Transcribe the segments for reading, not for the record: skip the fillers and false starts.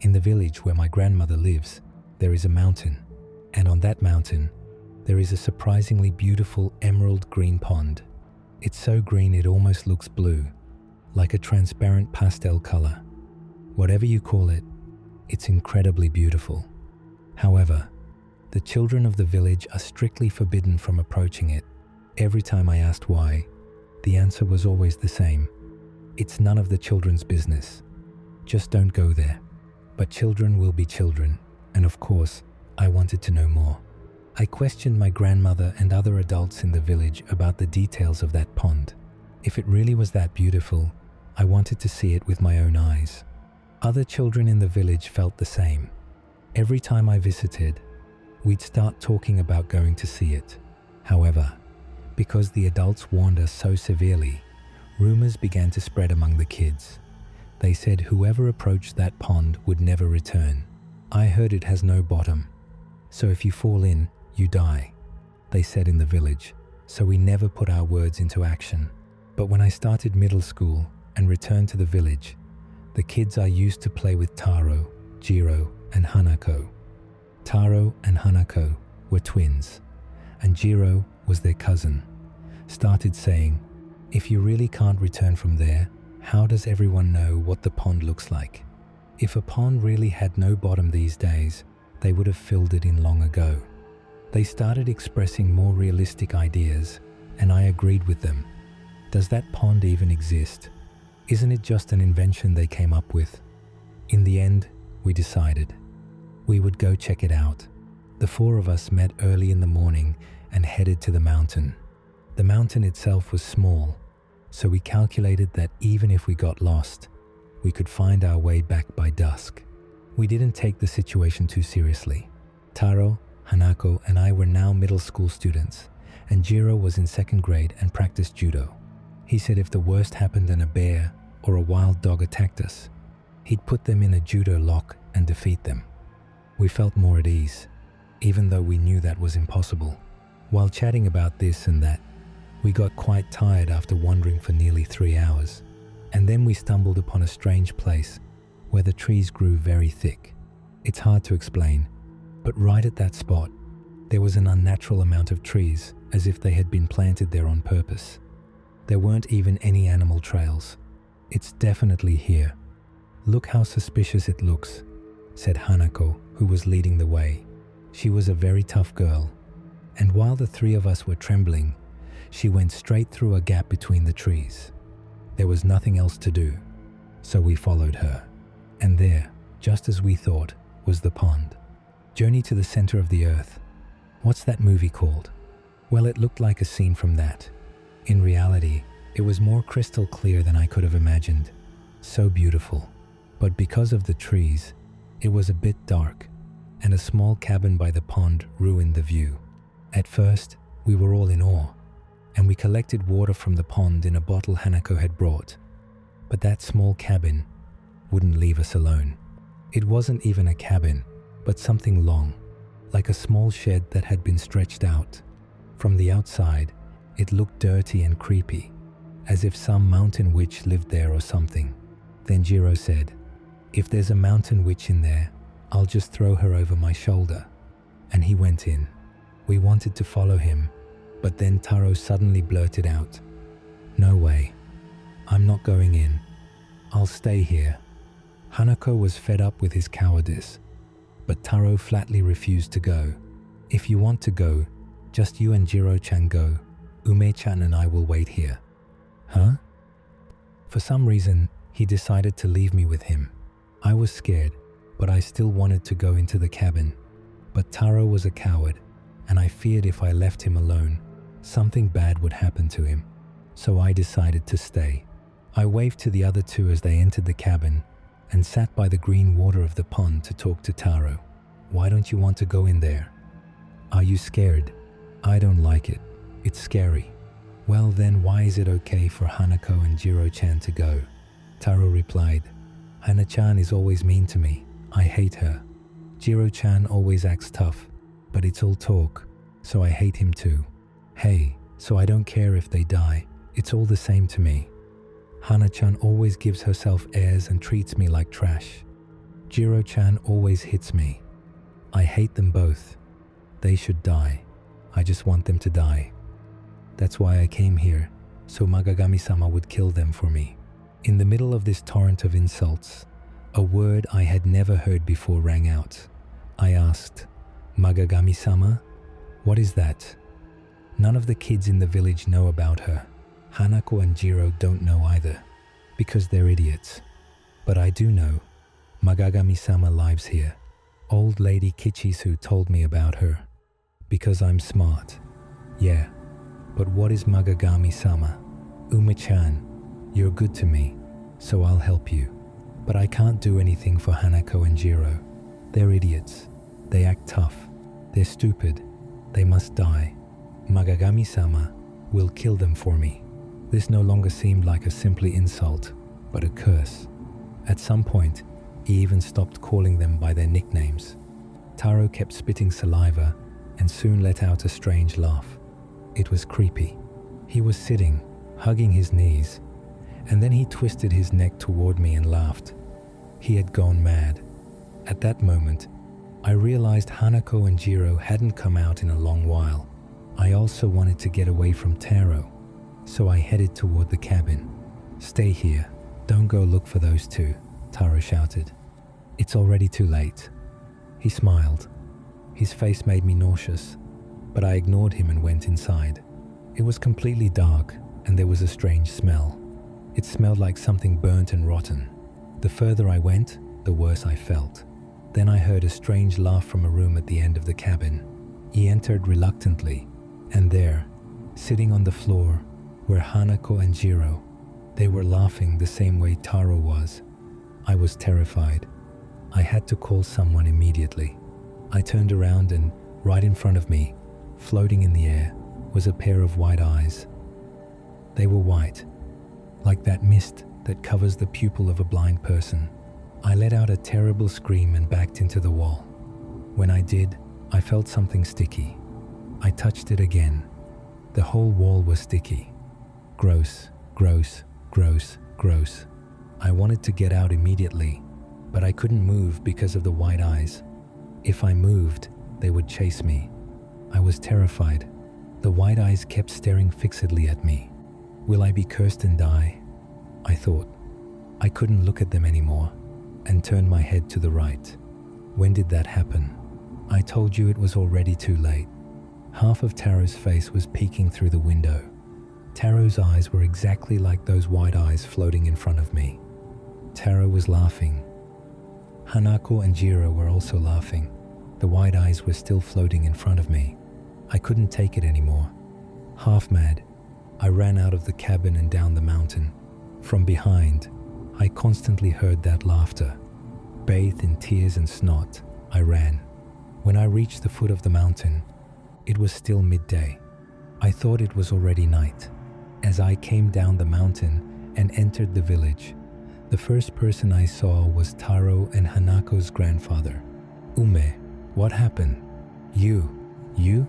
In the village where my grandmother lives, there is a mountain, and on that mountain, there is a surprisingly beautiful emerald green pond. It's so green it almost looks blue, like a transparent pastel color. Whatever you call it, it's incredibly beautiful. However, the children of the village are strictly forbidden from approaching it. Every time I asked why, the answer was always the same. It's none of the children's business. Just don't go there. But children will be children, and of course, I wanted to know more. I questioned my grandmother and other adults in the village about the details of that pond. If it really was that beautiful, I wanted to see it with my own eyes. Other children in the village felt the same. Every time I visited, we'd start talking about going to see it. However, because the adults warned us so severely, rumors began to spread among the kids. They said whoever approached that pond would never return. I heard it has no bottom, so if you fall in, you die, they said in the village, so we never put our words into action. But when I started middle school and returned to the village, the kids I used to play with Taro, Jiro, and Hanako. Taro and Hanako were twins, and Jiro was their cousin, started saying, "If you really can't return from there, how does everyone know what the pond looks like? If a pond really had no bottom these days, they would have filled it in long ago." They started expressing more realistic ideas, and I agreed with them. Does that pond even exist? Isn't it just an invention they came up with? In the end, we decided we would go check it out. The four of us met early in the morning and headed to the mountain. The mountain itself was small, so we calculated that even if we got lost, we could find our way back by dusk. We didn't take the situation too seriously. Taro, Hanako, and I were now middle school students, and Jiro was in second grade and practiced judo. He said if the worst happened and a bear or a wild dog attacked us, he'd put them in a judo lock and defeat them. We felt more at ease, even though we knew that was impossible. While chatting about this and that, we got quite tired after wandering for nearly 3 hours, and then we stumbled upon a strange place where the trees grew very thick. It's hard to explain, but right at that spot, there was an unnatural amount of trees, as if they had been planted there on purpose. There weren't even any animal trails. "It's definitely here. Look how suspicious it looks," said Hanako, who was leading the way. She was a very tough girl, and while the three of us were trembling, she went straight through a gap between the trees. There was nothing else to do, so we followed her. And there, just as we thought, was the pond. Journey to the Center of the Earth. What's that movie called? Well, it looked like a scene from that. In reality, it was more crystal clear than I could have imagined. So beautiful. But because of the trees, it was a bit dark, and a small cabin by the pond ruined the view. At first, we were all in awe, and we collected water from the pond in a bottle Hanako had brought. But that small cabin wouldn't leave us alone. It wasn't even a cabin, but something long, like a small shed that had been stretched out. From the outside, it looked dirty and creepy, as if some mountain witch lived there or something. Then Jiro said, "If there's a mountain witch in there, I'll just throw her over my shoulder." And he went in. We wanted to follow him, but then Taro suddenly blurted out, "No way. I'm not going in. I'll stay here." Hanako was fed up with his cowardice, but Taro flatly refused to go. "If you want to go, just you and Jiro-chan go. Ume-chan and I will wait here." Huh? For some reason, he decided to leave me with him. I was scared, but I still wanted to go into the cabin. But Taro was a coward, and I feared if I left him alone, something bad would happen to him. So I decided to stay. I waved to the other two as they entered the cabin and sat by the green water of the pond to talk to Taro. "Why don't you want to go in there? Are you scared?" "I don't like it. It's scary." "Well then, why is it okay for Hanako and Jiro-chan to go?" Taro replied, "Hana-chan is always mean to me. I hate her. Jiro-chan always acts tough, but it's all talk, so I hate him too. Hey, so I don't care if they die. It's all the same to me. Hana-chan always gives herself airs and treats me like trash. Jiro-chan always hits me. I hate them both. They should die. I just want them to die. That's why I came here, so Magagami-sama would kill them for me. In the middle of this torrent of insults, a word I had never heard before rang out. I asked, "Magagami-sama? What is that?" None of the kids in the village know about her. Hanako and Jiro don't know either, because they're idiots. But I do know. Magagami-sama lives here. Old lady Kichisu told me about her. Because I'm smart. Yeah. But what is Magagami-sama? Uma-chan, you're good to me, so I'll help you. But I can't do anything for Hanako and Jiro. They're idiots. They act tough. They're stupid. They must die. Magagami-sama will kill them for me. This no longer seemed like a simply insult, but a curse. At some point, he even stopped calling them by their nicknames. Taro kept spitting saliva and soon let out a strange laugh. It was creepy. He was sitting, hugging his knees, and then he twisted his neck toward me and laughed. He had gone mad. At that moment, I realized Hanako and Jiro hadn't come out in a long while. I also wanted to get away from Taro, so I headed toward the cabin. "Stay here. Don't go look for those two," Taro shouted. "It's already too late." He smiled. His face made me nauseous, but I ignored him and went inside. It was completely dark, and there was a strange smell. It smelled like something burnt and rotten. The further I went, the worse I felt. Then I heard a strange laugh from a room at the end of the cabin. He entered reluctantly, and there, sitting on the floor, were Hanako and Jiro. They were laughing the same way Taro was. I was terrified. I had to call someone immediately. I turned around and, right in front of me, floating in the air, was a pair of white eyes. They were white, like that mist that covers the pupil of a blind person. I let out a terrible scream and backed into the wall. When I did, I felt something sticky. I touched it again. The whole wall was sticky. Gross, gross, gross, gross. I wanted to get out immediately, but I couldn't move because of the white eyes. If I moved, they would chase me. I was terrified. The white eyes kept staring fixedly at me. Will I be cursed and die? I thought. I couldn't look at them anymore, and turned my head to the right. When did that happen? I told you it was already too late. Half of Taro's face was peeking through the window. Taro's eyes were exactly like those white eyes floating in front of me. Taro was laughing. Hanako and Jiro were also laughing. The white eyes were still floating in front of me. I couldn't take it anymore. Half mad, I ran out of the cabin and down the mountain. From behind, I constantly heard that laughter. Bathed in tears and snot, I ran. When I reached the foot of the mountain, it was still midday. I thought it was already night. As I came down the mountain and entered the village, the first person I saw was Taro and Hanako's grandfather. "Ume, what happened?" You?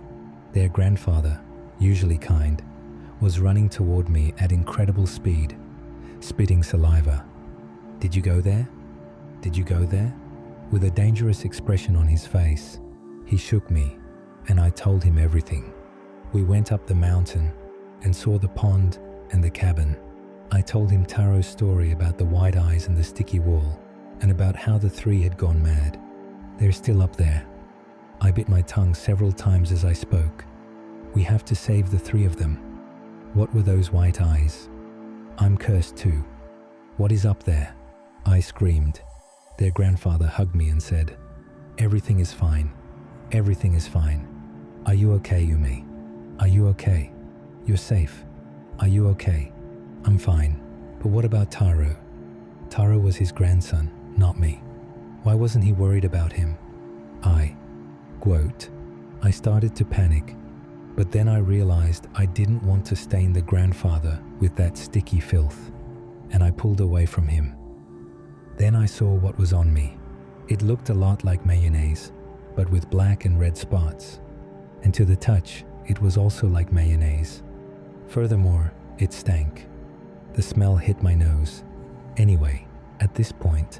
Their grandfather, usually kind, was running toward me at incredible speed, spitting saliva. Did you go there? Did you go there?" With a dangerous expression on his face, he shook me, and I told him everything. We went up the mountain and saw the pond and the cabin. I told him Taro's story about the white eyes and the sticky wall, and about how the three had gone mad. They're still up there. I bit my tongue several times as I spoke. We have to save the three of them. What were those white eyes? I'm cursed too. What is up there? I screamed. Their grandfather hugged me and said, "Everything is fine. Everything is fine. Are you okay, Yumi? Are you okay? You're safe. Are you okay?" "I'm fine. But what about Taro?" Taro was his grandson, not me. Why wasn't he worried about him? I started to panic, but then I realized I didn't want to stain the grandfather with that sticky filth, and I pulled away from him. Then I saw what was on me. It looked a lot like mayonnaise, but with black and red spots. And to the touch, it was also like mayonnaise. Furthermore, it stank. The smell hit my nose. Anyway, at this point,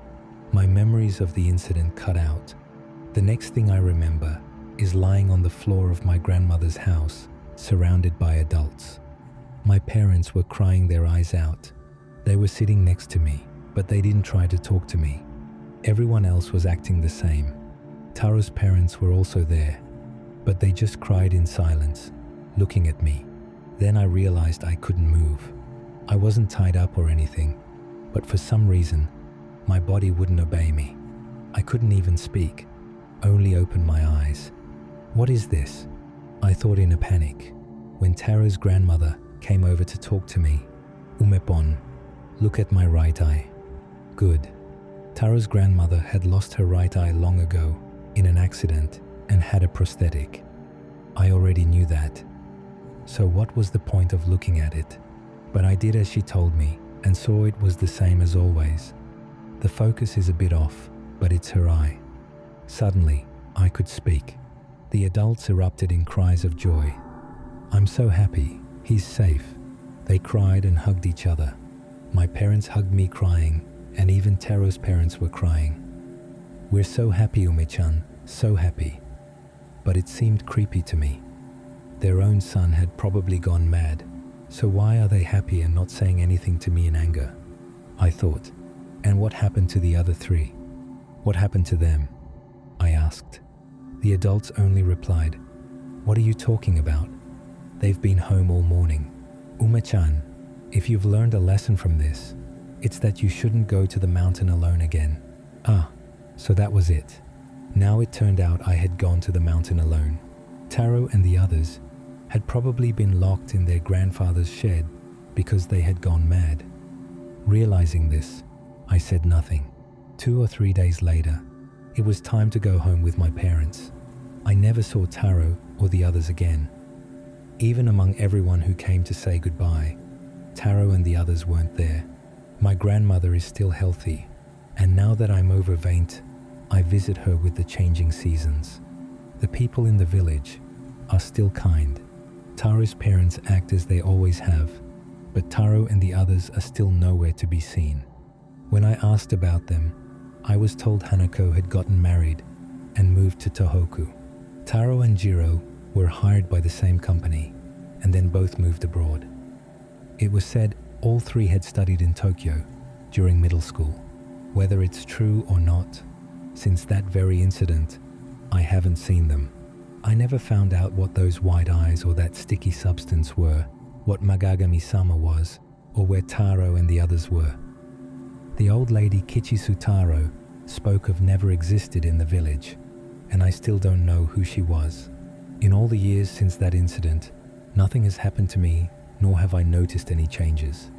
My memories of the incident cut out. The next thing I remember is lying on the floor of my grandmother's house, surrounded by adults. My parents were crying their eyes out. They were sitting next to me, but they didn't try to talk to me. Everyone else was acting the same. Taro's parents were also there, but they just cried in silence, looking at me. Then I realized I couldn't move. I wasn't tied up or anything, but for some reason, my body wouldn't obey me. I couldn't even speak, only open my eyes. What is this? I thought in a panic. When Taro's grandmother came over to talk to me, Umepon, look at my right eye. Good. Taro's grandmother had lost her right eye long ago in an accident and had a prosthetic. I already knew that. So what was the point of looking at it? But I did as she told me and saw it was the same as always. The focus is a bit off, but it's her eye. Suddenly, I could speak. The adults erupted in cries of joy. I'm so happy. He's safe. They cried and hugged each other. My parents hugged me crying, and even Taro's parents were crying. We're so happy, Ume-chan, so happy. But it seemed creepy to me. Their own son had probably gone mad, so why are they happy and not saying anything to me in anger? I thought. And what happened to the other three? What happened to them? I asked. The adults only replied, what are you talking about? They've been home all morning. Ume-chan, if you've learned a lesson from this, it's that you shouldn't go to the mountain alone again. Ah, so that was it. Now it turned out I had gone to the mountain alone. Taro and the others had probably been locked in their grandfather's shed because they had gone mad. Realizing this, I said nothing. 2 or 3 days later, it was time to go home with my parents. I never saw Taro or the others again. Even among everyone who came to say goodbye, Taro and the others weren't there. My grandmother is still healthy, and now that I'm over Vaint, I visit her with the changing seasons. The people in the village are still kind. Taro's parents act as they always have, but Taro and the others are still nowhere to be seen. When I asked about them, I was told Hanako had gotten married and moved to Tohoku. Taro and Jiro were hired by the same company, and then both moved abroad. It was said all three had studied in Tokyo during middle school. Whether it's true or not, since that very incident, I haven't seen them. I never found out what those white eyes or that sticky substance were, what Magagami-sama was, or where Taro and the others were. The old lady Kichisu Taro spoke of never existed in the village, and I still don't know who she was. In all the years since that incident, nothing has happened to me, nor have I noticed any changes.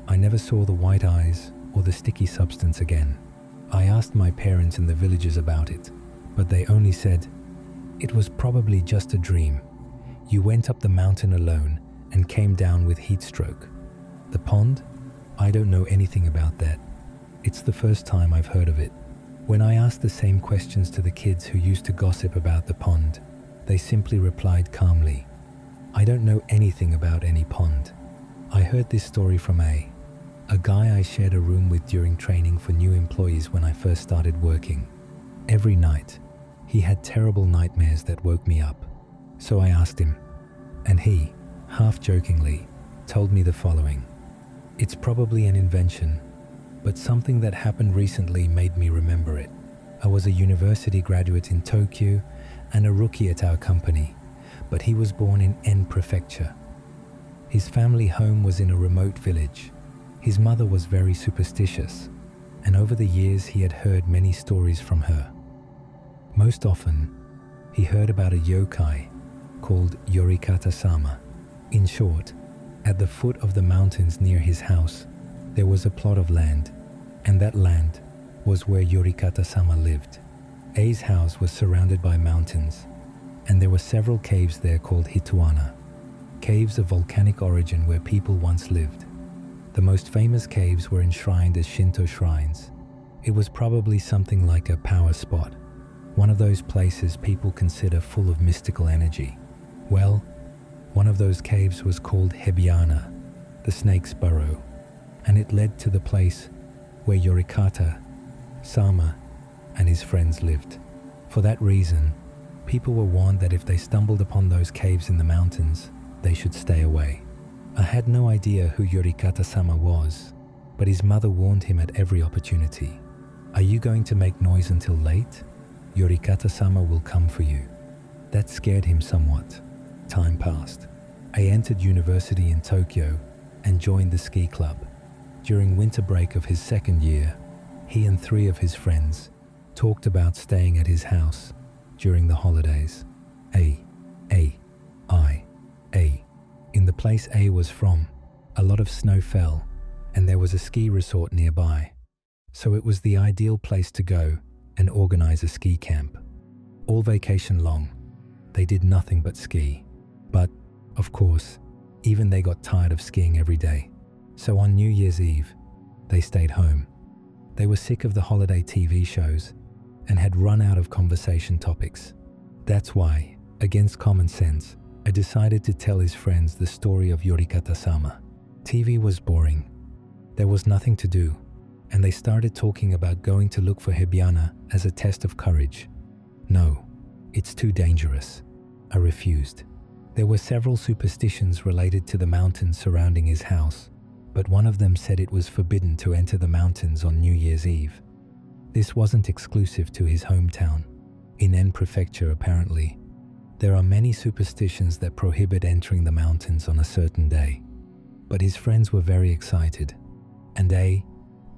I never saw the white eyes or the sticky substance again. I asked my parents and the villagers about it, but they only said, it was probably just a dream. You went up the mountain alone and came down with heat stroke. The pond? I don't know anything about that. It's the first time I've heard of it. When I asked the same questions to the kids who used to gossip about the pond, they simply replied calmly, I don't know anything about any pond. I heard this story from a guy I shared a room with during training for new employees when I first started working. Every night, he had terrible nightmares that woke me up. So I asked him, and he, half jokingly, told me the following. It's probably an invention, but something that happened recently made me remember it. I was a university graduate in Tokyo and a rookie at our company, but he was born in N Prefecture. His family home was in a remote village. His mother was very superstitious, and over the years he had heard many stories from her. Most often, he heard about a yokai called Yorikata-sama. In short, at the foot of the mountains near his house, there was a plot of land, and that land was where Yorikata-sama lived. A's house was surrounded by mountains, and there were several caves there called Hituana, caves of volcanic origin where people once lived. The most famous caves were enshrined as Shinto shrines. It was probably something like a power spot, one of those places people consider full of mystical energy. Well, one of those caves was called Hebiana, the snake's burrow, and it led to the place where Yorikata Sama and his friends lived. For that reason, people were warned that if they stumbled upon those caves in the mountains, they should stay away. I had no idea who Yorikata-sama was, but his mother warned him at every opportunity. "Are you going to make noise until late? Yorikata-sama will come for you." That scared him somewhat. Time passed. I entered university in Tokyo and joined the ski club. During winter break of his second year, he and 3 of his friends talked about staying at his house during the holidays. In the place A was from, a lot of snow fell, and there was a ski resort nearby. So it was the ideal place to go and organize a ski camp. All vacation long, they did nothing but ski. But, of course, even they got tired of skiing every day. So on New Year's Eve, they stayed home. They were sick of the holiday TV shows and had run out of conversation topics. That's why, against common sense, I decided to tell his friends the story of Yorikata-sama. TV was boring. There was nothing to do, and they started talking about going to look for Hebiana as a test of courage. No, it's too dangerous. I refused. There were several superstitions related to the mountains surrounding his house, but one of them said it was forbidden to enter the mountains on New Year's Eve. This wasn't exclusive to his hometown. In N Prefecture, apparently, there are many superstitions that prohibit entering the mountains on a certain day. But his friends were very excited, and A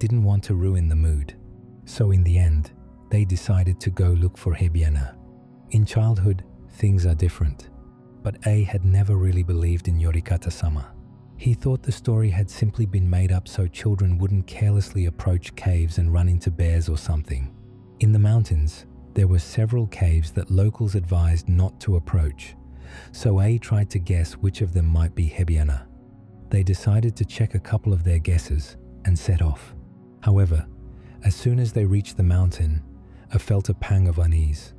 didn't want to ruin the mood. So in the end, they decided to go look for Hebiana. In childhood, things are different. But A had never really believed in Yorikata-sama. He thought the story had simply been made up so children wouldn't carelessly approach caves and run into bears or something. In the mountains, there were several caves that locals advised not to approach, so A tried to guess which of them might be Hebiana. They decided to check a couple of their guesses and set off. However, as soon as they reached the mountain, I felt a pang of unease.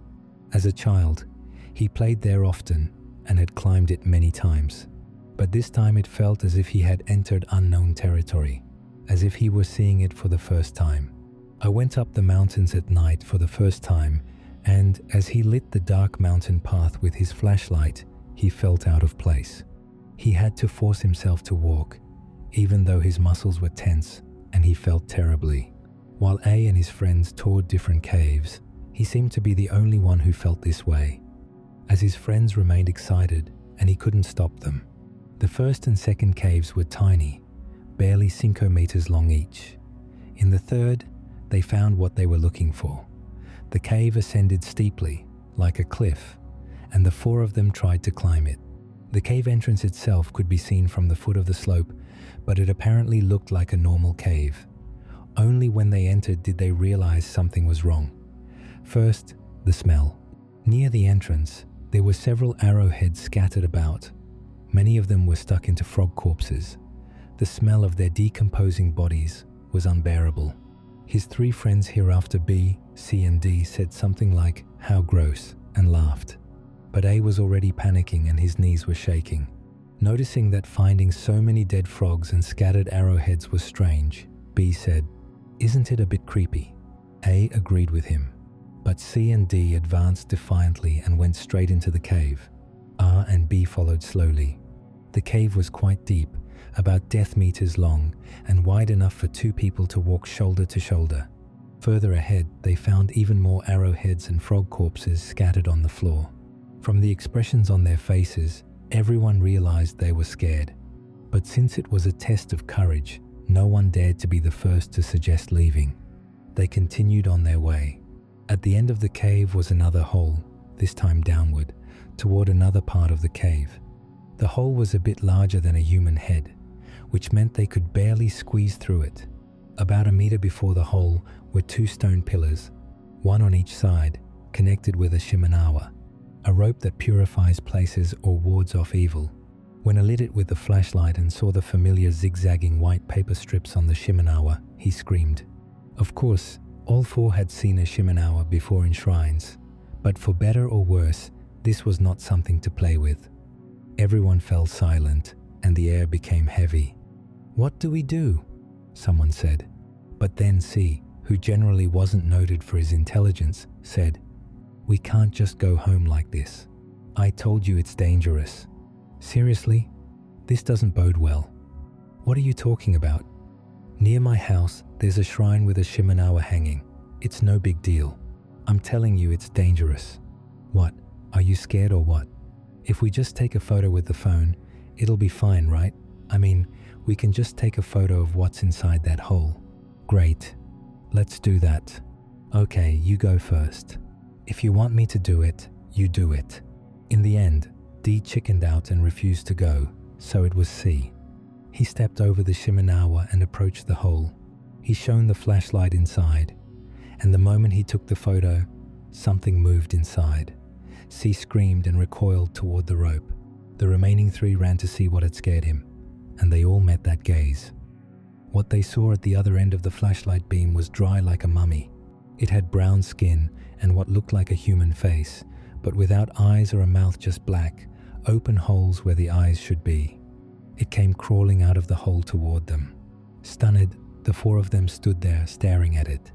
As a child, he played there often and had climbed it many times. But this time it felt as if he had entered unknown territory, as if he were seeing it for the first time. I went up the mountains at night for the first time, and as he lit the dark mountain path with his flashlight, he felt out of place. He had to force himself to walk, even though his muscles were tense and he felt terribly. While A and his friends toured different caves, he seemed to be the only one who felt this way, as his friends remained excited and he couldn't stop them. The first and second caves were tiny, barely 5 meters long each. In the third, they found what they were looking for. The cave ascended steeply, like a cliff, and the 4 of them tried to climb it. The cave entrance itself could be seen from the foot of the slope, but it apparently looked like a normal cave. Only when they entered did they realize something was wrong. First, the smell. Near the entrance, there were several arrowheads scattered about. Many of them were stuck into frog corpses. The smell of their decomposing bodies was unbearable. His 3 friends hereafter, B, C, and D, said something like, "How gross," and laughed. But A was already panicking and his knees were shaking. Noticing that finding so many dead frogs and scattered arrowheads was strange, B said, "Isn't it a bit creepy?" A agreed with him, but C and D advanced defiantly and went straight into the cave. R and B followed slowly. The cave was quite deep, about 10 meters long, and wide enough for 2 people to walk shoulder to shoulder. Further ahead, they found even more arrowheads and frog corpses scattered on the floor. From the expressions on their faces, everyone realized they were scared. But since it was a test of courage, no one dared to be the first to suggest leaving. They continued on their way. At the end of the cave was another hole, this time downward, toward another part of the cave. The hole was a bit larger than a human head, which meant they could barely squeeze through it. About 1 meter before the hole were 2 stone pillars, one on each side, connected with a shimenawa, a rope that purifies places or wards off evil. When I lit it with the flashlight and saw the familiar zigzagging white paper strips on the shimenawa, he screamed. Of course, all 4 had seen a shimenawa before in shrines, but for better or worse, this was not something to play with. Everyone fell silent and the air became heavy. "What do we do?" someone said. But then C who generally wasn't noted for his intelligence, said, "We can't just go home like this. I told you it's dangerous. Seriously? This doesn't bode well. What are you talking about? Near my house, there's a shrine with a Shimenawa hanging. It's no big deal. I'm telling you it's dangerous." "What? Are you scared or what? If we just take a photo with the phone, it'll be fine, right? I mean, we can just take a photo of what's inside that hole." "Great. Let's do that." "Okay, you go first. If you want me to do it, you do it." In the end, D chickened out and refused to go, so it was C. He stepped over the Shimenawa and approached the hole. He shone the flashlight inside, and the moment he took the photo, something moved inside. C screamed and recoiled toward the rope. The remaining three ran to see what had scared him, and they all met that gaze. What they saw at the other end of the flashlight beam was dry like a mummy. It had brown skin and what looked like a human face, but without eyes or a mouth, just black, open holes where the eyes should be. It came crawling out of the hole toward them. Stunned, the four of them stood there staring at it.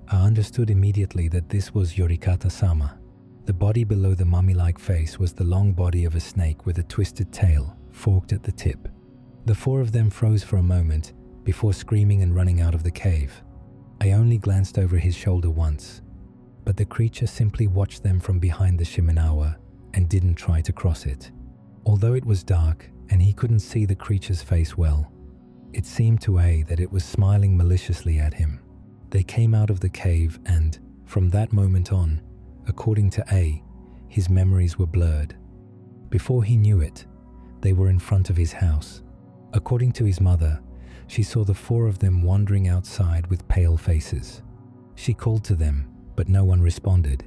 I understood immediately that this was Yorikata-sama. The body below the mummy-like face was the long body of a snake with a twisted tail, forked at the tip. The four of them froze for a moment before screaming and running out of the cave. I only glanced over his shoulder once, but the creature simply watched them from behind the Shimenawa and didn't try to cross it. Although it was dark and he couldn't see the creature's face well, it seemed to A that it was smiling maliciously at him. They came out of the cave and, from that moment on, according to A, his memories were blurred. Before he knew it, they were in front of his house. According to his mother, she saw the four of them wandering outside with pale faces. She called to them, but no one responded.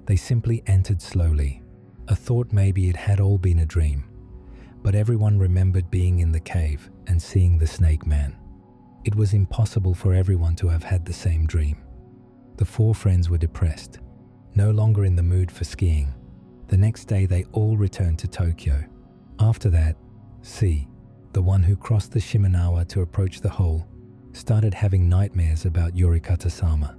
They simply entered slowly. A thought maybe it had all been a dream. But everyone remembered being in the cave and seeing the snake man. It was impossible for everyone to have had the same dream. The four friends were depressed, no longer in the mood for skiing. The next day they all returned to Tokyo. After that, C, the one who crossed the Shimenawa to approach the hole, started having nightmares about Yorikata-sama.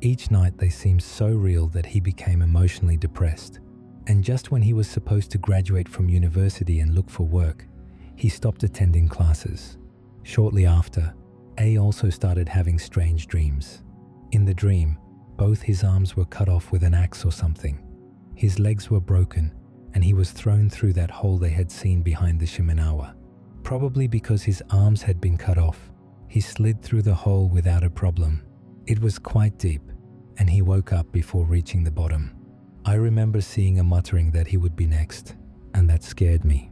Each night they seemed so real that he became emotionally depressed. And just when he was supposed to graduate from university and look for work, he stopped attending classes. Shortly after, A also started having strange dreams. In the dream, both his arms were cut off with an axe or something. His legs were broken, and he was thrown through that hole they had seen behind the Shimenawa. Probably because his arms had been cut off, he slid through the hole without a problem. It was quite deep, and he woke up before reaching the bottom. I remember seeing a muttering that he would be next, and that scared me.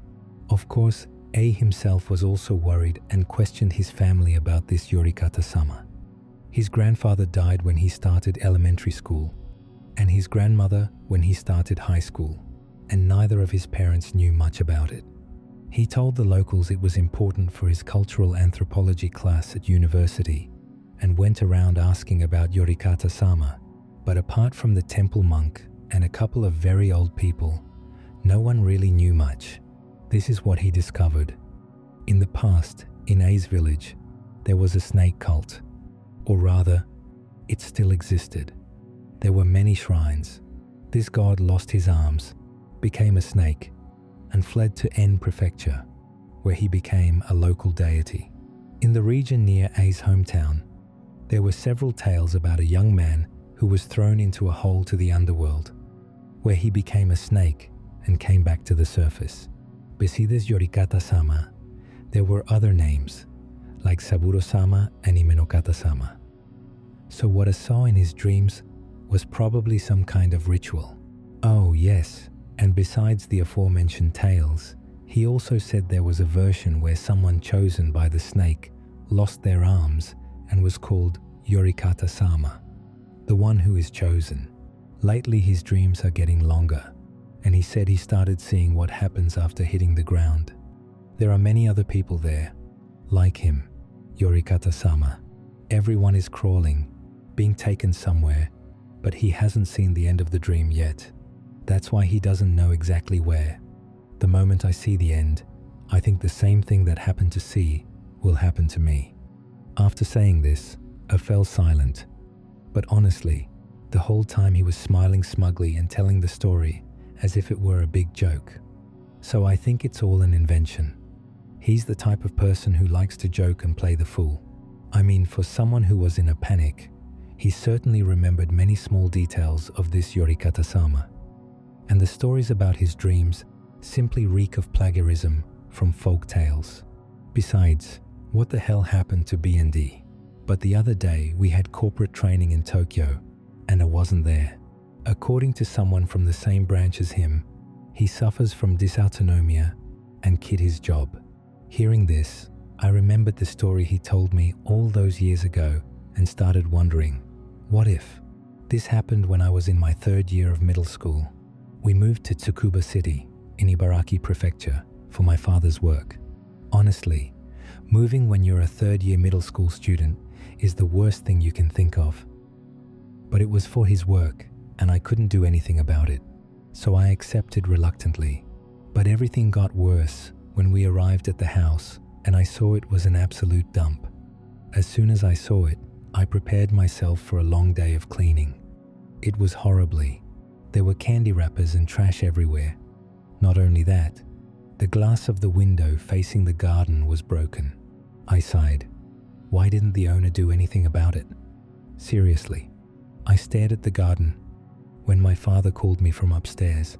Of course, A himself was also worried and questioned his family about this Yorikata-sama. His grandfather died when he started elementary school, and his grandmother when he started high school, and neither of his parents knew much about it. He told the locals it was important for his cultural anthropology class at university, and went around asking about Yorikata-sama, but apart from the temple monk and a couple of very old people, no one really knew much. This is what he discovered. In the past, in A's village, there was a snake cult, or rather, it still existed. There were many shrines. This god lost his arms, became a snake, and fled to N Prefecture, where he became a local deity. In the region near A's hometown, there were several tales about a young man who was thrown into a hole to the underworld, where he became a snake and came back to the surface. Besides Yorikata-sama, there were other names, like Saburo-sama and Imenokata-sama. So what I saw in his dreams was probably some kind of ritual. Oh yes, and besides the aforementioned tales, he also said there was a version where someone chosen by the snake lost their arms and was called Yorikata-sama, the one who is chosen. Lately his dreams are getting longer, and he said he started seeing what happens after hitting the ground. There are many other people there, like him, Yorikata-sama. Everyone is crawling, being taken somewhere, but he hasn't seen the end of the dream yet. That's why he doesn't know exactly where. The moment I see the end, I think the same thing that happened to C will happen to me. After saying this, I fell silent. But honestly, the whole time he was smiling smugly and telling the story as if it were a big joke. So I think it's all an invention. He's the type of person who likes to joke and play the fool. I mean, for someone who was in a panic, he certainly remembered many small details of this Yorikata-sama. And the stories about his dreams simply reek of plagiarism from folk tales. Besides, what the hell happened to B&D? But the other day we had corporate training in Tokyo, and I wasn't there. According to someone from the same branch as him, he suffers from dysautonomia and quit his job. Hearing this, I remembered the story he told me all those years ago and started wondering, what if? This happened when I was in my 3rd year of middle school. We moved to Tsukuba City in Ibaraki Prefecture for my father's work. Honestly, moving when you're a 3rd year middle school student is the worst thing you can think of. But it was for his work and I couldn't do anything about it, so I accepted reluctantly. But everything got worse when we arrived at the house and I saw it was an absolute dump. As soon as I saw it, I prepared myself for a long day of cleaning. It was horribly. There were candy wrappers and trash everywhere. Not only that, the glass of the window facing the garden was broken. I sighed. Why didn't the owner do anything about it? Seriously. I stared at the garden when my father called me from upstairs.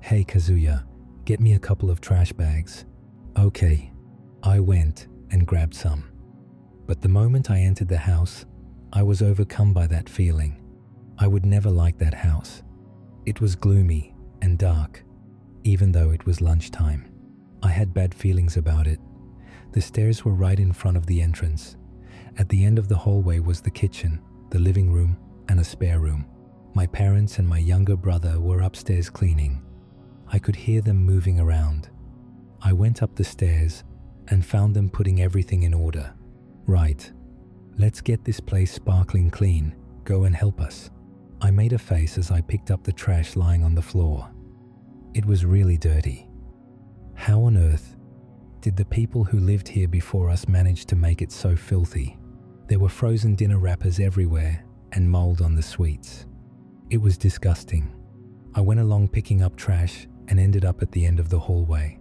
Hey Kazuya, get me a couple of trash bags. Okay. I went and grabbed some. But the moment I entered the house, I was overcome by that feeling. I would never like that house. It was gloomy and dark, even though it was lunchtime. I had bad feelings about it. The stairs were right in front of the entrance. At the end of the hallway was the kitchen, the living room, and a spare room. My parents and my younger brother were upstairs cleaning. I could hear them moving around. I went up the stairs and found them putting everything in order. Right. Let's get this place sparkling clean. Go and help us. I made a face as I picked up the trash lying on the floor. It was really dirty. How on earth did the people who lived here before us manage to make it so filthy? There were frozen dinner wrappers everywhere and mold on the sweets. It was disgusting. I went along picking up trash and ended up at the end of the hallway.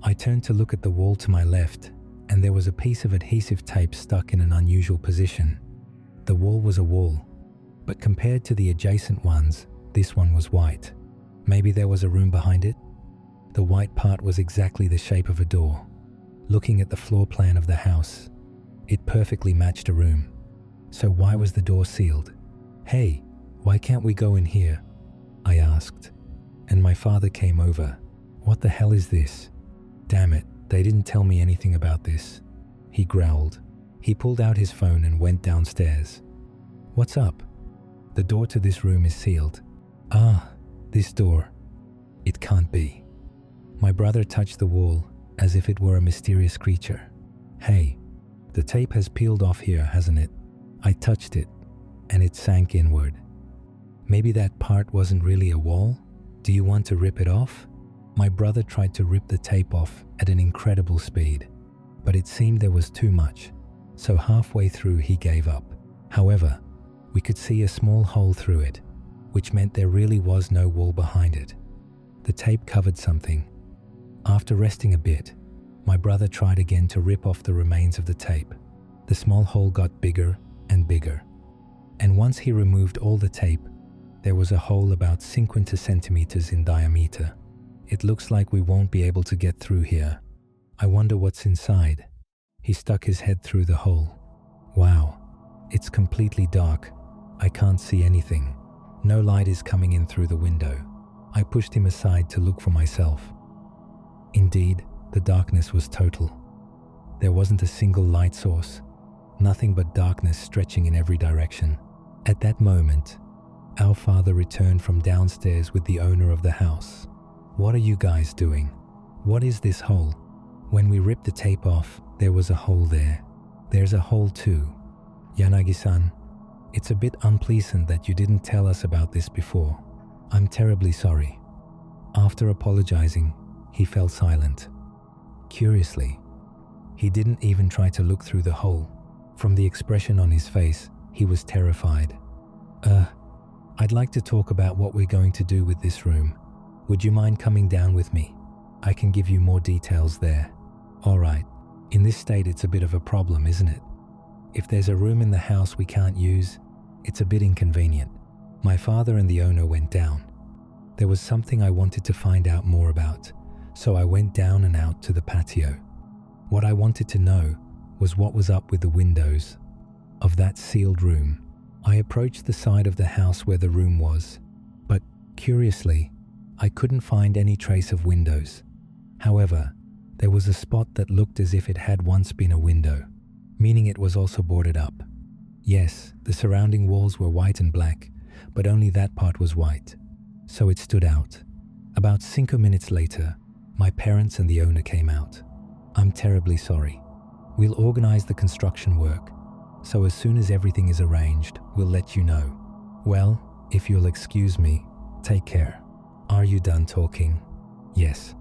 I turned to look at the wall to my left, and there was a piece of adhesive tape stuck in an unusual position. The wall was a wall, but compared to the adjacent ones, this one was white. Maybe there was a room behind it? The white part was exactly the shape of a door. Looking at the floor plan of the house, it perfectly matched a room. So why was the door sealed? Hey, why can't we go in here? I asked, and my father came over. What the hell is this? Damn it, they didn't tell me anything about this. He growled. He pulled out his phone and went downstairs. What's up? The door to this room is sealed. Ah, this door. It can't be. My brother touched the wall as if it were a mysterious creature. Hey, the tape has peeled off here, hasn't it? I touched it, and it sank inward. Maybe that part wasn't really a wall? Do you want to rip it off? My brother tried to rip the tape off at an incredible speed, but it seemed there was too much, so halfway through he gave up. However, we could see a small hole through it, which meant there really was no wall behind it. The tape covered something. After resting a bit, my brother tried again to rip off the remains of the tape. The small hole got bigger and bigger, and once he removed all the tape, there was a hole about 50 centimeters in diameter. It looks like we won't be able to get through here. I wonder what's inside. He stuck his head through the hole. Wow, it's completely dark. I can't see anything. No light is coming in through the window. I pushed him aside to look for myself. Indeed, the darkness was total. There wasn't a single light source. Nothing but darkness stretching in every direction. At that moment, our father returned from downstairs with the owner of the house. What are you guys doing? What is this hole? When we ripped the tape off, there was a hole there. There's a hole too. Yanagi-san, it's a bit unpleasant that you didn't tell us about this before. I'm terribly sorry. After apologizing, he fell silent. Curiously, he didn't even try to look through the hole. From the expression on his face, he was terrified. I'd like to talk about what we're going to do with this room. Would you mind coming down with me? I can give you more details there." "All right. In this state, it's a bit of a problem, isn't it? If there's a room in the house we can't use, it's a bit inconvenient." My father and the owner went down. There was something I wanted to find out more about, so I went down and out to the patio. What I wanted to know was what was up with the windows of that sealed room. I approached the side of the house where the room was, but curiously, I couldn't find any trace of windows. However, there was a spot that looked as if it had once been a window, meaning it was also boarded up. Yes, the surrounding walls were white and black, but only that part was white, so it stood out. About 5 minutes later, my parents and the owner came out. "I'm terribly sorry. We'll organize the construction work, so as soon as everything is arranged, we'll let you know." "Well, if you'll excuse me, take care." "Are you done talking?" "Yes.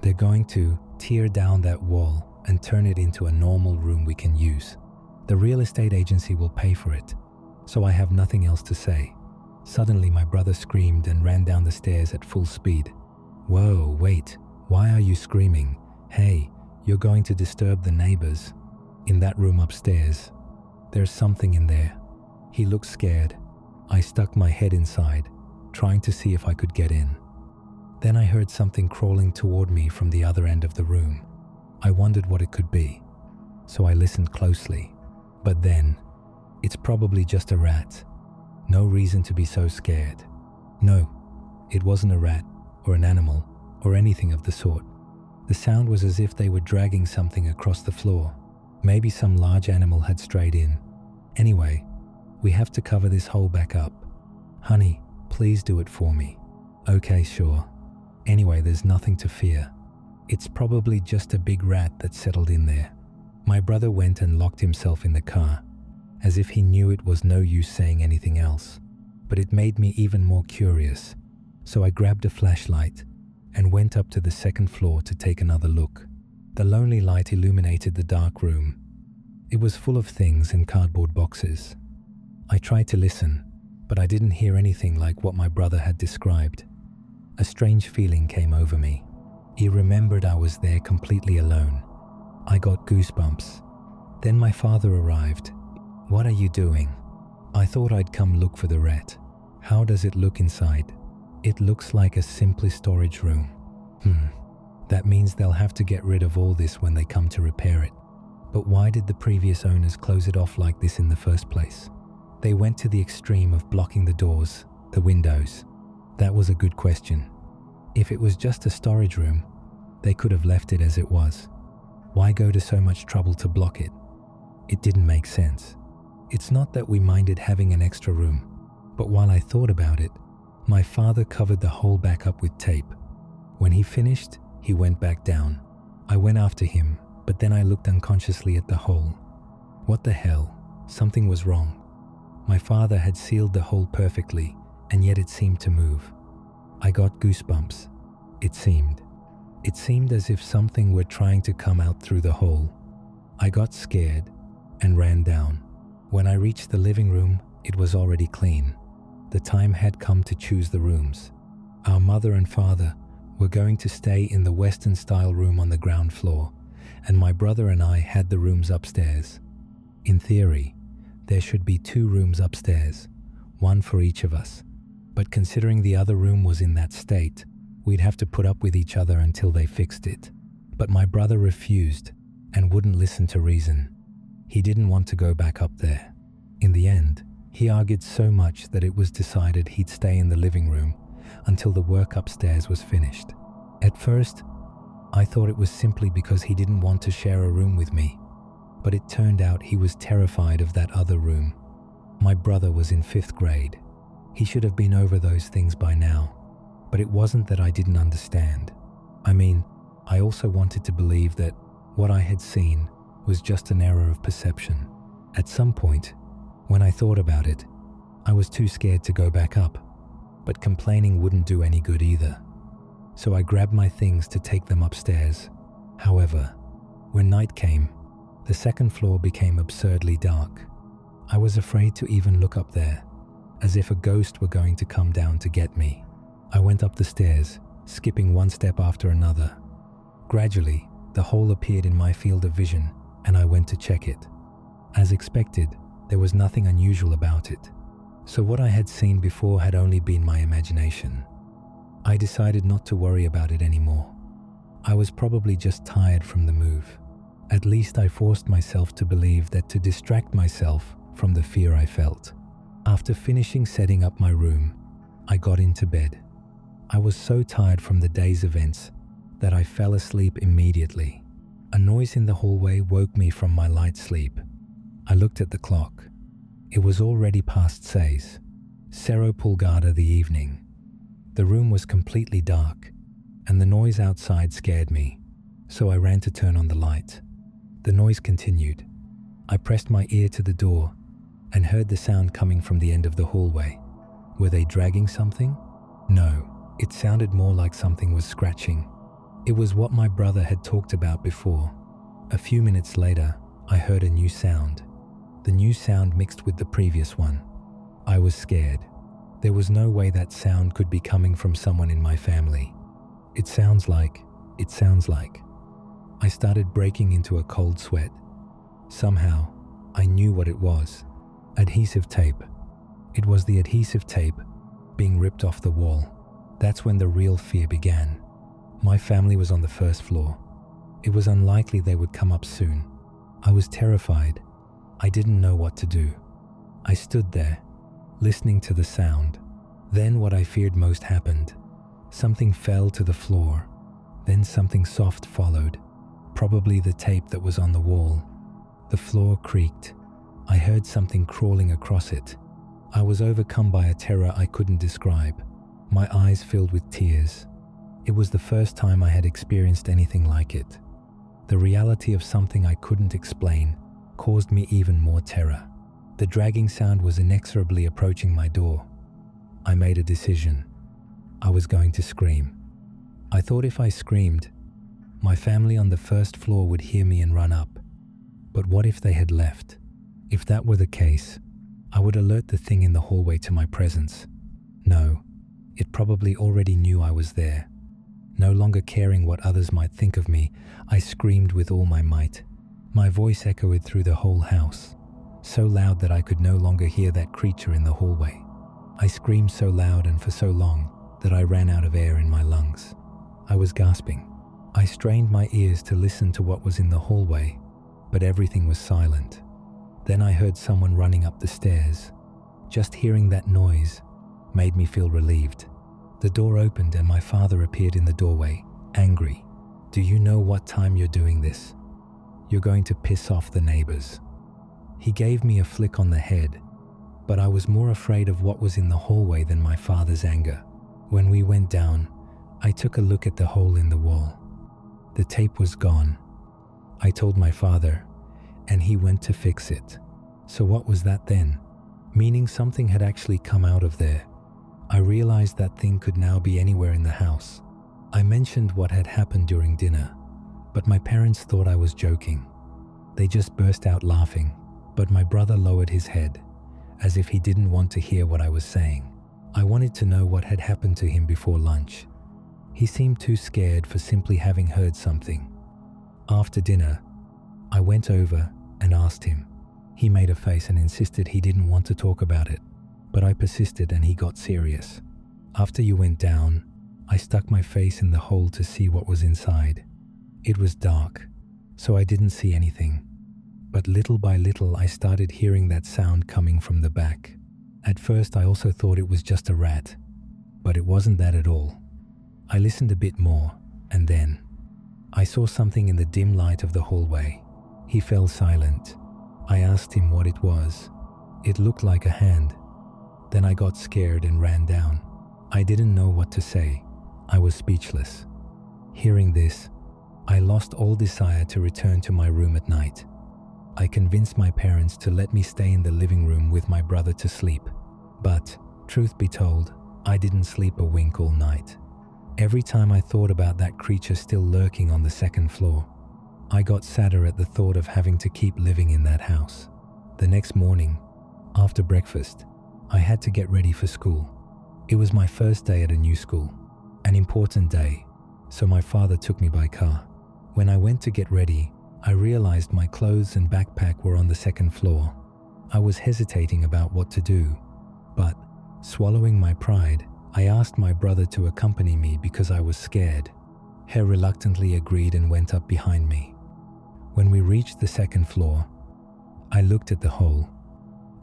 They're going to tear down that wall and turn it into a normal room we can use. The real estate agency will pay for it, so I have nothing else to say." Suddenly, my brother screamed and ran down the stairs at full speed. "Whoa, wait. Why are you screaming? Hey, you're going to disturb the neighbors. In that room upstairs, there's something in there." He looked scared. I stuck my head inside, trying to see if I could get in. Then I heard something crawling toward me from the other end of the room. I wondered what it could be, so I listened closely. But then, it's probably just a rat. No reason to be so scared. No, it wasn't a rat or an animal or anything of the sort. The sound was as if they were dragging something across the floor. Maybe some large animal had strayed in. Anyway, we have to cover this hole back up. Honey, please do it for me. Okay, sure. Anyway, there's nothing to fear. It's probably just a big rat that settled in there. My brother went and locked himself in the car, as if he knew it was no use saying anything else. But it made me even more curious, so I grabbed a flashlight and went up to the second floor to take another look. The lonely light illuminated the dark room. It was full of things in cardboard boxes. I tried to listen, but I didn't hear anything like what my brother had described. A strange feeling came over me. He remembered I was there completely alone. I got goosebumps. Then my father arrived. "What are you doing?" "I thought I'd come look for the rat." "How does it look inside?" "It looks like a simple storage room." That means they'll have to get rid of all this when they come to repair it. But why did the previous owners close it off like this in the first place? They went to the extreme of blocking the doors, the windows. That was a good question. If it was just a storage room, they could have left it as it was. Why go to so much trouble to block it? It didn't make sense. It's not that we minded having an extra room, but while I thought about it, my father covered the hole back up with tape. When he finished, he went back down. I went after him, but then I looked unconsciously at the hole. What the hell? Something was wrong. My father had sealed the hole perfectly, and yet it seemed to move. I got goosebumps. It seemed as if something were trying to come out through the hole. I got scared and ran down. When I reached the living room, it was already clean. The time had come to choose the rooms. Our mother and father were going to stay in the Western-style room on the ground floor, and my brother and I had the rooms upstairs. In theory, there should be 2 rooms upstairs, one for each of us. But considering the other room was in that state, we'd have to put up with each other until they fixed it. But my brother refused and wouldn't listen to reason. He didn't want to go back up there. In the end, he argued so much that it was decided he'd stay in the living room until the work upstairs was finished. At first, I thought it was simply because he didn't want to share a room with me, but it turned out he was terrified of that other room. My brother was in 5th grade. He should have been over those things by now, but it wasn't that I didn't understand. I mean, I also wanted to believe that what I had seen was just an error of perception. At some point, when I thought about it, I was too scared to go back up, but complaining wouldn't do any good either. So I grabbed my things to take them upstairs. However, when night came, The second floor became absurdly dark. I was afraid to even look up there, as if a ghost were going to come down to get me. I went up the stairs, skipping one step after another. Gradually, the hole appeared in my field of vision, and I went to check it. As expected, there was nothing unusual about it. So what I had seen before had only been my imagination. I decided not to worry about it anymore. I was probably just tired from the move. At least I forced myself to believe that to distract myself from the fear I felt. After finishing setting up my room, I got into bed. I was so tired from the day's events that I fell asleep immediately. A noise in the hallway woke me from my light sleep. I looked at the clock. It was already past 6, Cerro Pulgada the evening. The room was completely dark, and the noise outside scared me, so I ran to turn on the light. The noise continued. I pressed my ear to the door and heard the sound coming from the end of the hallway. Were they dragging something? No, it sounded more like something was scratching. It was what my brother had talked about before. A few minutes later, I heard a new sound. The new sound mixed with the previous one. I was scared. There was no way that sound could be coming from someone in my family. It sounds like. I started breaking into a cold sweat. Somehow, I knew what it was. Adhesive tape. It was the adhesive tape being ripped off the wall. That's when the real fear began. My family was on the first floor. It was unlikely they would come up soon. I was terrified. I didn't know what to do. I stood there, listening to the sound. Then what I feared most happened. Something fell to the floor. Then something soft followed, probably the tape that was on the wall. The floor creaked. I heard something crawling across it. I was overcome by a terror I couldn't describe. My eyes filled with tears. It was the first time I had experienced anything like it. The reality of something I couldn't explain caused me even more terror. The dragging sound was inexorably approaching my door. I made a decision. I was going to scream. I thought if I screamed, my family on the first floor would hear me and run up. But what if they had left? If that were the case, I would alert the thing in the hallway to my presence. No, it probably already knew I was there. No longer caring what others might think of me, I screamed with all my might. My voice echoed through the whole house, so loud that I could no longer hear that creature in the hallway. I screamed so loud and for so long that I ran out of air in my lungs. I was gasping. I strained my ears to listen to what was in the hallway, but everything was silent. Then I heard someone running up the stairs. Just hearing that noise made me feel relieved. The door opened and my father appeared in the doorway, angry. "Do you know what time you're doing this? You're going to piss off the neighbors." He gave me a flick on the head, but I was more afraid of what was in the hallway than my father's anger. When we went down, I took a look at the hole in the wall. The tape was gone. I told my father, and he went to fix it. So what was that then? Meaning something had actually come out of there. I realized that thing could now be anywhere in the house. I mentioned what had happened during dinner, but my parents thought I was joking. They just burst out laughing, but my brother lowered his head, as if he didn't want to hear what I was saying. I wanted to know what had happened to him before lunch. He seemed too scared for simply having heard something. After dinner, I went over and asked him. He made a face and insisted he didn't want to talk about it, but I persisted and he got serious. After you went down, I stuck my face in the hole to see what was inside. It was dark, so I didn't see anything. But little by little, I started hearing that sound coming from the back. At first, I also thought it was just a rat, but it wasn't that at all. I listened a bit more, and then I saw something in the dim light of the hallway. He fell silent. I asked him what it was. It looked like a hand. Then I got scared and ran down. I didn't know what to say. I was speechless. Hearing this, I lost all desire to return to my room at night. I convinced my parents to let me stay in the living room with my brother to sleep. But, truth be told, I didn't sleep a wink all night. Every time I thought about that creature still lurking on the second floor, I got sadder at the thought of having to keep living in that house. The next morning, after breakfast, I had to get ready for school. It was my first day at a new school, an important day, so my father took me by car. When I went to get ready, I realized my clothes and backpack were on the second floor. I was hesitating about what to do, but swallowing my pride, I asked my brother to accompany me because I was scared. He reluctantly agreed and went up behind me. When we reached the second floor, I looked at the hole,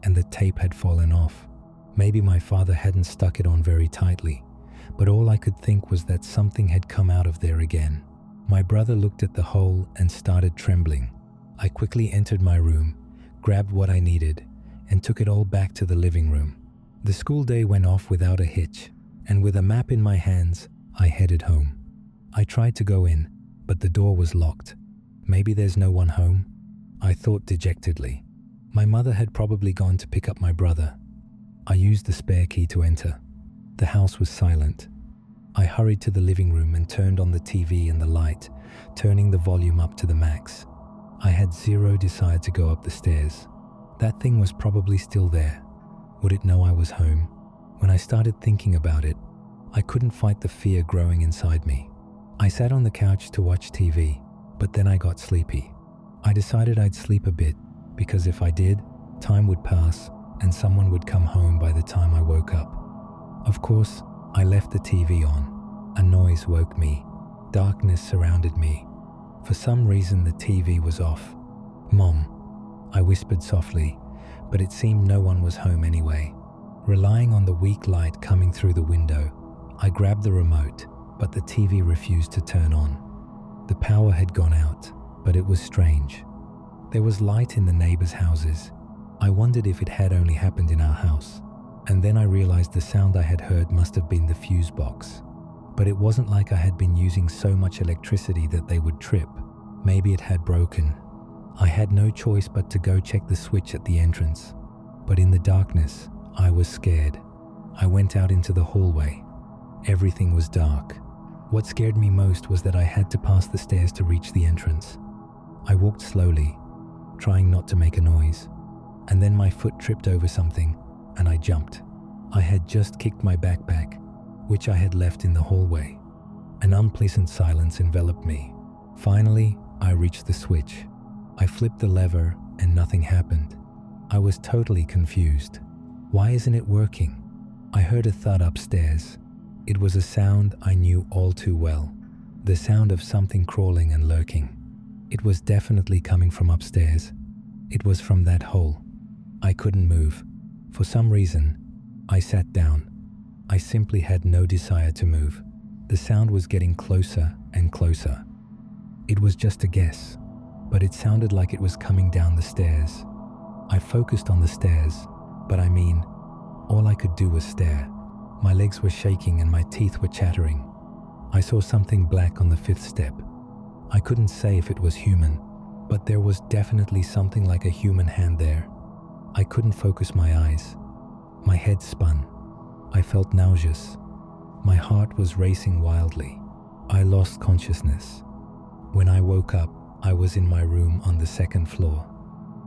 and the tape had fallen off. Maybe my father hadn't stuck it on very tightly, but all I could think was that something had come out of there again. My brother looked at the hole and started trembling. I quickly entered my room, grabbed what I needed, and took it all back to the living room. The school day went off without a hitch, and with a map in my hands, I headed home. I tried to go in, but the door was locked. Maybe there's no one home, I thought dejectedly. My mother had probably gone to pick up my brother. I used the spare key to enter. The house was silent. I hurried to the living room and turned on the TV and the light, turning the volume up to the max. I had zero desire to go up the stairs. That thing was probably still there. Would it know I was home? When I started thinking about it, I couldn't fight the fear growing inside me. I sat on the couch to watch TV, but then I got sleepy. I decided I'd sleep a bit, because if I did, time would pass and someone would come home by the time I woke up. Of course, I left the TV on. A noise woke me. Darkness surrounded me. For some reason, the TV was off. "Mom," I whispered softly, but it seemed no one was home anyway. Relying on the weak light coming through the window, I grabbed the remote, but the TV refused to turn on. The power had gone out, but it was strange. There was light in the neighbors' houses. I wondered if it had only happened in our house. And then I realized the sound I had heard must have been the fuse box. But it wasn't like I had been using so much electricity that they would trip. Maybe it had broken. I had no choice but to go check the switch at the entrance. But in the darkness, I was scared. I went out into the hallway. Everything was dark. What scared me most was that I had to pass the stairs to reach the entrance. I walked slowly, trying not to make a noise. And then my foot tripped over something, and I jumped. I had just kicked my backpack, which I had left in the hallway. An unpleasant silence enveloped me. Finally, I reached the switch. I flipped the lever, and nothing happened. I was totally confused. Why isn't it working? I heard a thud upstairs. It was a sound I knew all too well. The sound of something crawling and lurking. It was definitely coming from upstairs. It was from that hole. I couldn't move. For some reason, I sat down. I simply had no desire to move. The sound was getting closer and closer. It was just a guess, but it sounded like it was coming down the stairs. I focused on the stairs, but I mean, all I could do was stare. My legs were shaking and my teeth were chattering. I saw something black on the 5th step. I couldn't say if it was human, but there was definitely something like a human hand there. I couldn't focus my eyes. My head spun. I felt nauseous. My heart was racing wildly. I lost consciousness. When I woke up, I was in my room on the 2nd floor.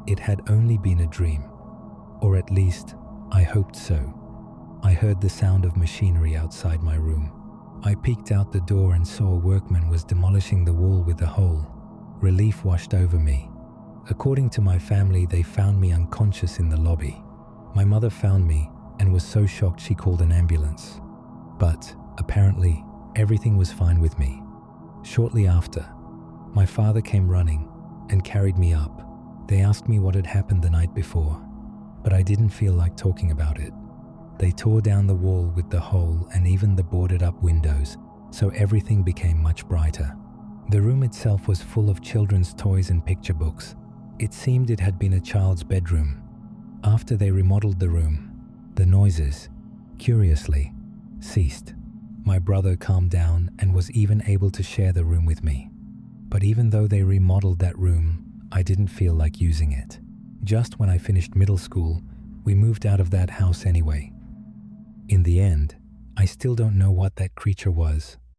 It had only been a dream, or at least, I hoped so. I heard the sound of machinery outside my room. I peeked out the door and saw a workman was demolishing the wall with a hole. Relief washed over me. According to my family, they found me unconscious in the lobby. My mother found me and was so shocked she called an ambulance. But apparently, everything was fine with me. Shortly after, my father came running and carried me up. They asked me what had happened the night before, but I didn't feel like talking about it. They tore down the wall with the hole and even the boarded up windows, so everything became much brighter. The room itself was full of children's toys and picture books. It seemed it had been a child's bedroom. After they remodeled the room, the noises, curiously, ceased. My brother calmed down and was even able to share the room with me. But even though they remodeled that room, I didn't feel like using it. Just when I finished middle school, we moved out of that house anyway. In the end, I still don't know what that creature was,